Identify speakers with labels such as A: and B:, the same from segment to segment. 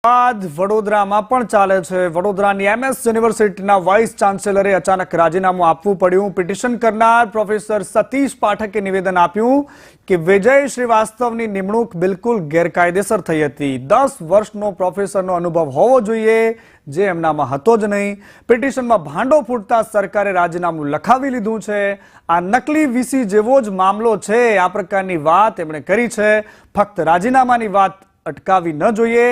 A: બાદ વડોદરામાં પણ ચાલે છે। વડોદરાની એમએસ યુનિવર્સિટીના વાઇસ ચાન્સેલરે અચાનક રાજીનામું આપવું પડ્યું। પિટિશન કરનાર પ્રોફેસર સતીશ પાઠકે નિવેદન આપ્યું કે વિજય શ્રીવાસ્તવની નિમણૂક બિલકુલ ગેરકાયદેસર થઈ હતી। 10 વર્ષનો પ્રોફેસરનો અનુભવ હોવો જોઈએ, જે એમનામાં હતો જ નહીં। પિટિશનમાં ભાંડો ફૂટતા સરકારે રાજીનામું લખાવી લીધું છે। આ નકલી વીસી જેવો જ મામલો છે। આ પ્રકારની વાત એમણે કરી છે। ફક્ત રાજીનામાની વાત અટકાવી ન જોઈએ,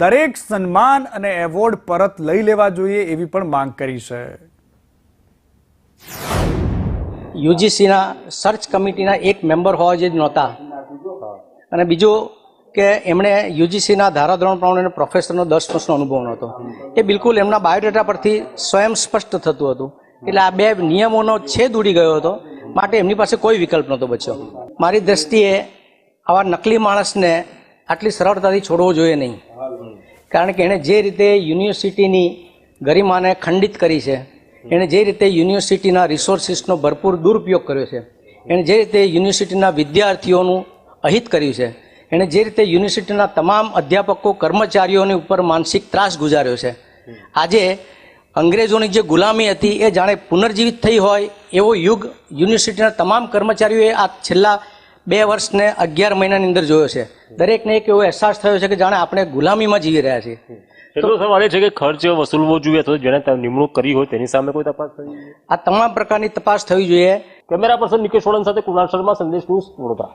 A: દરેક સન્માન અને એવોર્ડ પરત લઈ લેવા જોઈએ એવી પણ માંગ કરી છે।
B: યુજીસીના સર્ચ કમિટીના એક મેમ્બર હોવા જે નહોતા, અને બીજું કે એમણે યુજીસીના ધારાધોરણ પ્રમાણે પ્રોફેસરનો 10 વર્ષનો અનુભવ નહોતો। એ બિલકુલ એમના બાયોડેટા પરથી સ્વયં સ્પષ્ટ થતું હતું। એટલે આ બે નિયમોનો છેદ ઉડી ગયો હતો, માટે એમની પાસે કોઈ વિકલ્પ નહોતો બચ્યો। મારી દ્રષ્ટિએ આવા નકલી માણસને આટલી સરળતાથી છોડવો જોઈએ નહીં, કારણ કે એણે જે રીતે યુનિવર્સિટીની ગરિમાને ખંડિત કરી છે, એણે જે રીતે યુનિવર્સિટીના રિસોર્સિસનો ભરપૂર દુરુપયોગ કર્યો છે, એણે જે રીતે યુનિવર્સિટીના વિદ્યાર્થીઓનું અહિત કર્યું છે, એણે જે રીતે યુનિવર્સિટીના તમામ અધ્યાપકો કર્મચારીઓની ઉપર માનસિક ત્રાસ ગુજાર્યો છે, આજે અંગ્રેજોની જે ગુલામી હતી એ જાણે પુનર્જીવિત થઈ હોય એવો યુગ યુનિવર્સિટીના તમામ કર્મચારીઓએ આ છેલ્લા 2 વર્ષ ને 11 મહિનાની અંદર જોયો છે। દરેકને એક એવો અહેસાસ થયો છે કે જાણે આપણે ગુલામીમાં જીવી રહ્યા છીએ।
C: એટલો સવાલ એ છે કે ખર્ચ વસૂલવો જોઈએ અથવા જેને નિમણૂક કરી હોય તેની સામે કોઈ તપાસ થવી જોઈએ।
B: આ તમામ પ્રકારની તપાસ થવી જોઈએ।
C: કેમેરા પર્સન નિકેશ સોલન સાથે કુણાલ શર્મા, સંદેશ ન્યૂઝ, વડોદરા।